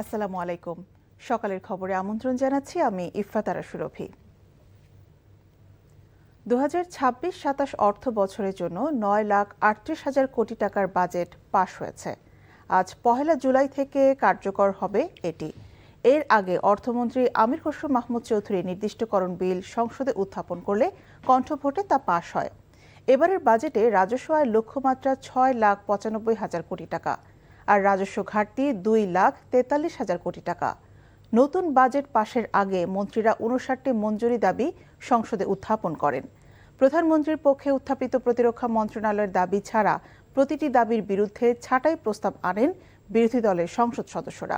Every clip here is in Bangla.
আসসালামু আলাইকুম। সকালের খবরে আমন্ত্রণ জানাচ্ছি আমি ইফফাতারা সুরভি। 2026-27 অর্থ বছরের জন্য 9,38,000 কোটি টাকার বাজেট পাশ হয়েছে। আজ 1 জুলাই থেকে কার্যকর হবে এটি। এর আগে অর্থমন্ত্রী আমির খসরু মাহমুদ চৌধুরী নির্দিষ্টকরণ বিল সংসদে উত্থাপন করলে কণ্ঠভোটে তা পাশ হয়। এবারের বাজেটে রাজস্ব আয়ের লক্ষ্যমাত্রা 6,95,000 কোটি টাকা, আর রাজস্ব ঘাটতি 2,43,000 কোটি টাকা। নতুন বাজেট পাশের আগে মন্ত্রীরা 59টি মঞ্জুরি দাবি সংসদে উত্থাপন করেন। প্রধানমন্ত্রীর পক্ষে উত্থাপিত প্রতিরক্ষা মন্ত্রণালয়ের দাবি ছাড়া প্রতিটি দাবির বিরুদ্ধে ছাঁটাই প্রস্তাব আনেন বিরোধী দলের সংসদ সদস্যরা।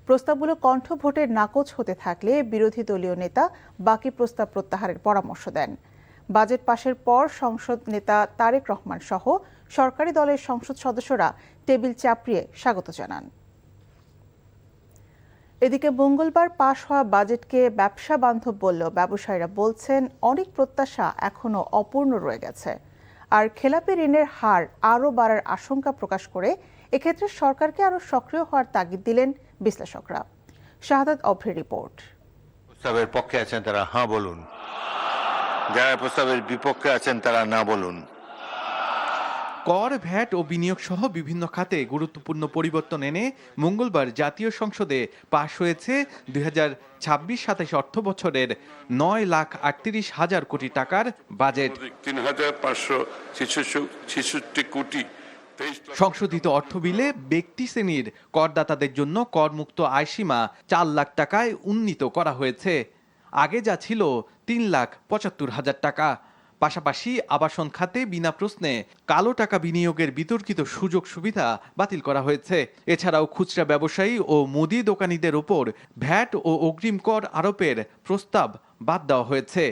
প্রস্তাবগুলো কণ্ঠভোটে নাকচ হতে থাকলে বিরোধী দলীয় নেতা বাকি প্রস্তাব প্রত্যাহারের পরামর্শ দেন। বাজেট পাশের পর সংসদ নেতা তারেক রহমান সহ সরকারি দলের সংসদ সদস্যরা টেবিল চাপড়িয়ে স্বাগত জানান। এদিকে মঙ্গলবার পাশ হওয়া বাজেটকে ব্যবসা বান্ধব বললেও ব্যবসায়ীরা বলছেন অনেক প্রত্যাশা এখনো অপূর্ণ রয়ে গেছে। আর খেলাপি ঋণের হার আরও বাড়ার আশঙ্কা প্রকাশ করে এক্ষেত্রে সরকারকে আরও সক্রিয় হওয়ার তাগিদ দিলেন বিশ্লেষকরা। শাহাদাত অভ্রের রিপোর্ট। প্রস্তাবের পক্ষে আছেন তারা হ্যাঁ বলুন, যারা প্রস্তাবের বিপক্ষে আছেন তারা না বলুন। কর, ভ্যাট ও বিনিয়োগ সহ বিভিন্ন খাতে গুরুত্বপূর্ণ পরিবর্তন এনে মঙ্গলবার জাতীয় সংসদে পাশ হয়েছে 2026-27 অর্থ বছরের 9,38,000 কোটি টাকার বাজেট। 3,566 কোটি। সংশোধিত অর্থ বিলে ব্যক্তি শ্রেণীর করদাতাদের জন্য করমুক্ত আয়সীমা 4 লাখ টাকায় উন্নীত করা হয়েছে। আগে যা ছিল 3,75,000 টাকা। পাশাপাশি আবাসন খাতে বিনা প্রশ্নে কালো টাকা বিনিয়োগের বিতর্কিত সুযোগ সুবিধা বাতিল করা হয়েছে। এছাড়াও খুচরা ব্যবসায়ী ও মুদি দোকানীদের ওপর ভ্যাট ও অগ্রিম কর আরোপের প্রস্তাব বাদ দেওয়া হয়েছে।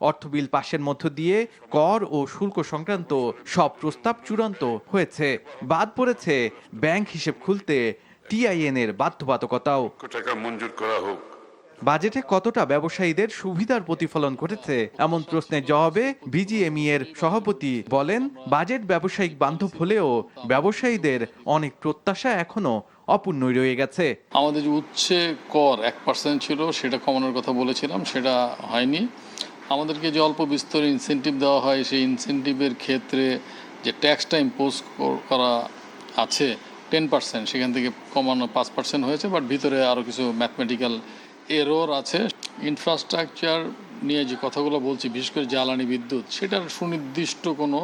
অর্থ বিল পাশের মধ্য দিয়ে কর ও শুল্ক সংক্রান্ত সব প্রস্তাব চূড়ান্ত হয়েছে। বাদ পড়েছে ব্যাংক হিসেব খুলতে টিআইএন এর বাধ্যবাধকতাও। টাকা মঞ্জুর করা হোক। বাজেটে কতটা ব্যবসায়ীদের সুবিধার প্রতিফলন ঘটেছে এমন প্রশ্নের জবাবে বিজিএমই এর সভাপতি বলেন, বাজেট ব্যবসায়িক বান্ধব হলেও ব্যবসায়ীদের অনেক প্রত্যাশা এখনো অপূর্ণই রয়ে গেছে। আমাদের যে উচ্ছে কর 1% ছিল সেটা কমানোর কথা বলেছিলাম, সেটা হয়নি। আমাদেরকে যে অল্প বিস্তর ইনসেন্টিভ দেওয়া হয় সেই ইনসেন্টিভের ক্ষেত্রে যে ট্যাক্সটা ইম্পোজ করা আছে 10%, সেখান থেকে কমানো 5% হয়েছে, বাট ভিতরে আরও কিছু ম্যাথমেটিক্যাল এরর আছে। ইনফ্রাস্ট্রাকচার নিয়ে যে কথাগুলো বলছি, বিশেষ করে জ্বালানি বিদ্যুৎ, সেটার সুনির্দিষ্ট কোনো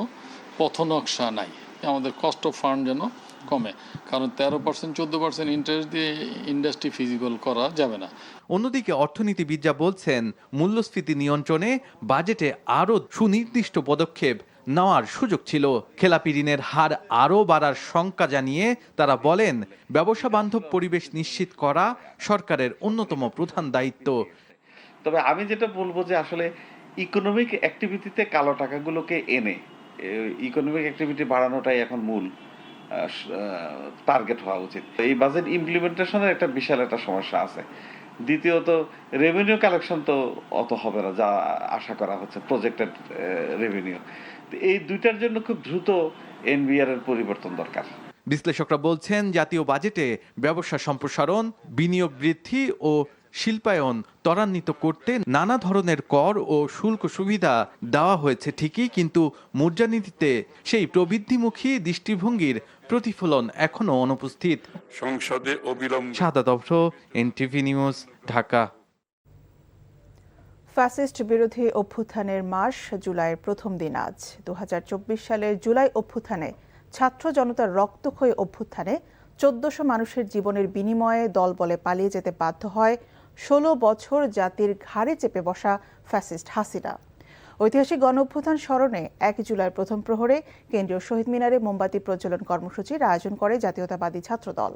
পথনকশা নাই। আমাদের কস্ট অফ ফান্ড যেন কমে, কারণ 13% 14% ইন্টারেস্ট দিয়ে ইন্ডাস্ট্রি ফিজিবল করা যাবে না। অন্যদিকে অর্থনীতিবিদরা বলছেন, মূল্যস্ফীতি নিয়ন্ত্রণে বাজেটে আরও সুনির্দিষ্ট পদক্ষেপ নেওয়ার সুযোগ ছিল। খেলাপি ঋণের হার আরও বাড়ার শঙ্কা জানিয়ে তারা বলেন, ব্যবসা বান্ধব পরিবেশ নিশ্চিত করা সরকারের অন্যতম প্রধান দায়িত্ব। তবে আমি যেটা বলবো যে আসলে ইকোনমিক অ্যাক্টিভিটিতে কালো টাকাগুলোকে এনে ইকোনমিক অ্যাক্টিভিটি বাড়ানোটাই এখন মূল টার্গেট হওয়া উচিত। এই বাজেট ইমপ্লিমেন্টেশনের একটা বিশাল একটা সমস্যা আছে। দ্বিতীয়ত রেভিনিউ কালেকশন তো অত হবে না যা আশা করা হচ্ছে, প্রজেক্টেড রেভিনিউ। এই দুইটার জন্য খুব দ্রুত এনবিআর এর পরিবর্তন দরকার। বিশ্লেষকরা বলছেন, জাতীয় বাজেটে ব্যবসা সম্প্রসারণ, বিনিয়োগ বৃদ্ধি ও শিল্পায়ন ত্বরান্বিত করতে নানা ধরনের কর ও শুল্ক সুবিধা দেওয়া হয়েছে ঠিকই, কিন্তু মুদ্রানীতিতে সেই প্রবৃদ্ধিমুখী দৃষ্টিভঙ্গির প্রতিফলন এখনো অনুপস্থিত। সংসদে অবিলম্বে। শাহাদাত অভ্র, এনটিভি নিউজ, ঢাকা। ফ্যাসিস্ট বিরোধী অভ্যুত্থানের মাস জুলাইয়ের প্রথম দিন আজ। 2024 সালের জুলাই অভ্যুত্থানে ছাত্র জনতার রক্তক্ষয়ী অভ্যুত্থানে 1400 মানুষের জীবনের বিনিময়ে দলবলে পালিয়ে যেতে বাধ্য হয় 16 বছর জাতির ঘাড়ে চেপে বসা ফ্যাসিস্ট হাসিনা। ঐতিহাসিক গণ অভ্যুত্থান স্মরণে 1 জুলাই প্রথম প্রহরে কেন্দ্রীয় শহীদ মিনারে মোমবাতি প্রজ্বলন কর্মসূচির আয়োজন করে জাতীয়তাবাদী ছাত্র দল।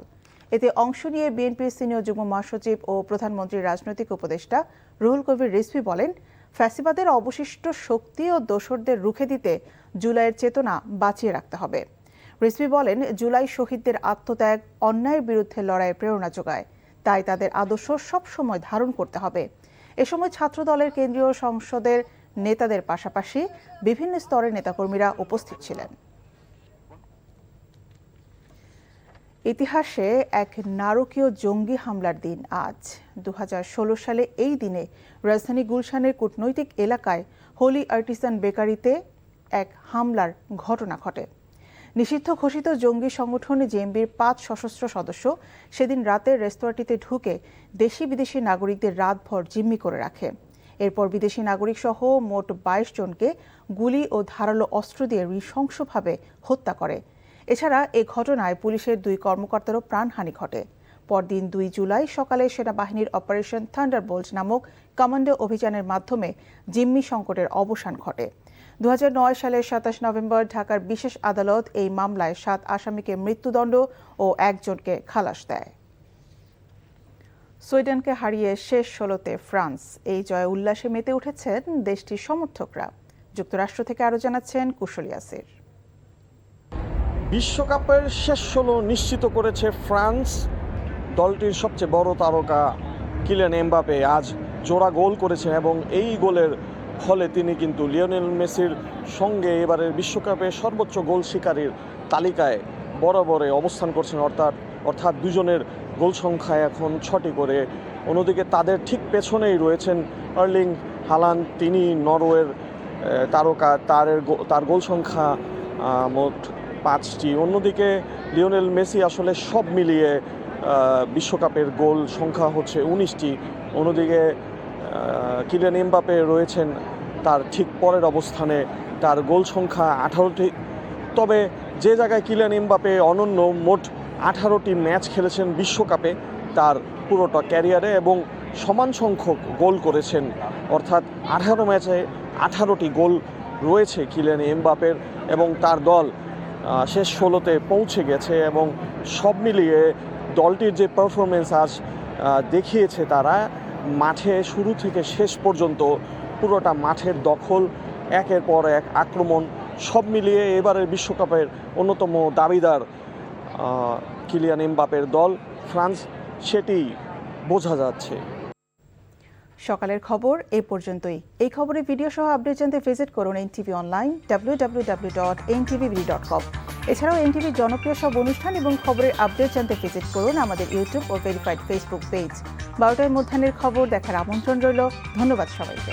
এতে অংশ নিয়ে বিএনপির সিনিয়র যুগ্ম মহাসচিব ও প্রধানমন্ত্রীর রাজনৈতিক উপদেষ্টা রুহুল কবির রিজভী বলেন, ফ্যাসিবাদের অবশিষ্ট শক্তি ও দোসরদের রুখে দিতে জুলাইয়ের চেতনা বাঁচিয়ে রাখতে হবে। রিজভী বলেন, জুলাই শহীদদের আত্মত্যাগ অন্যায়ের বিরুদ্ধে লড়াইয়ের প্রেরণা যোগায়, তাই তাদের আদর্শ সবসময় ধারণ করতে হবে। এ সময় ছাত্র দলের কেন্দ্রীয় সংসদের নেতাদের পাশাপাশি বিভিন্ন স্তরের নেতাকর্মীরা উপস্থিত ছিলেন। ইতিহাসে এক নারকীয় জঙ্গি হামলার দিন আজ। 2016 সালে এই দিনে রাজধানী গুলশানের কূটনৈতিক এলাকায় হোলি আর্টিসান বেকারিতে এক হামলার ঘটনা ঘটে। নিষিদ্ধ ঘোষিত জঙ্গি সংগঠন জেএমবির 5 সশস্ত্র সদস্য সেদিন রাতে রেস্তোরাঁটিতে ঢুকে দেশি বিদেশি নাগরিকদের রাতভর জিম্মি করে রাখে। এরপর বিদেশি নাগরিক সহ মোট 22 জনকে গুলি ও ধারালো অস্ত্র দিয়ে নৃশংসভাবে হত্যা করে। এছাড়া এ ঘটনায় পুলিশের 2 কর্মকর্তারও প্রাণহানি ঘটে। পরদিন 2 জুলাই সকালে সেনাবাহিনীর অপারেশন থান্ডারবোল্ট নামক কমান্ডো অভিযানের মাধ্যমে জিম্মি সংকটের অবসান ঘটে। 2009 সালের 27 নভেম্বর ঢাকার বিশেষ আদালত এই মামলায় 7 আসামিকে মৃত্যুদণ্ড ও 1 জনকে খালাস দেয়। সুইডেনকে হারিয়ে শেষ 16তে ফ্রান্স। এই জয়ে উল্লাসে মেতে উঠেছেন দেশটির সমর্থকরা। যুক্তরাষ্ট্র থেকে আরও জানাচ্ছেন কুশলী আসির। বিশ্বকাপের শেষ 16 নিশ্চিত করেছে ফ্রান্স। দলটির সবচেয়ে বড় তারকা কিলিয়ান এমবাপে আজ জোড়া গোল করেছেন এবং এই গোলের ফলে তিনি কিন্তু লিওনেল মেসির সঙ্গে এবারের বিশ্বকাপে সর্বোচ্চ গোল শিকারীর তালিকায় বরাবরে অবস্থান করছেন। অর্থাৎ দুজনের গোল সংখ্যা এখন 6টি করে। অন্যদিকে তাদের ঠিক পেছনেই রয়েছেন আর্লিং হালান্ড, তিনি নরওয়ের তারকা, তার গোল সংখ্যা মোট 5টি। অন্যদিকে লিওনেল মেসি আসলে সব মিলিয়ে বিশ্বকাপের গোল সংখ্যা হচ্ছে 19টি। অন্যদিকে কিলিয়ান এমবাপে রয়েছেন তার ঠিক পরের অবস্থানে, তার গোল সংখ্যা 18টি। তবে যে জায়গায় কিলিয়ান এমবাপে অনন্য, মোট 18টি ম্যাচ খেলেছেন বিশ্বকাপে তার পুরোটা ক্যারিয়ারে এবং সমান সংখ্যক গোল করেছেন। অর্থাৎ 18 ম্যাচে 18টি গোল রয়েছে কিলিয়ান এমবাপের এবং তার দল শেষ 16তে পৌঁছে গেছে। এবং সব মিলিয়ে দলটির যে পারফরমেন্স আজ দেখিয়েছে, তারা মাঠে শুরু থেকে শেষ পর্যন্ত পুরোটা মাঠের দখল, একের পর এক আক্রমণ, সব মিলিয়ে এবারের বিশ্বকাপের অন্যতম দাবিদার কিলিয়ান এমবাপের দল ফ্রান্স, সেটি বোঝা যাচ্ছে। সকালের খবর এ পর্যন্তই। এই খবরের ভিডিও সহ আপডেট জানতে ভিজিট করুন এনটিভি অনলাইন www.ntvb.com। এছাড়াও এনটিভির জনপ্রিয় সব অনুষ্ঠান এবং খবরের আপডেট জানতে ভিজিট করুন আমাদের ইউটিউব ও ভেরিফাইড ফেসবুক পেজ। 12টায় মধ্যাহ্নের খবর দেখার আমন্ত্রণ রইল। ধন্যবাদ সবাইকে।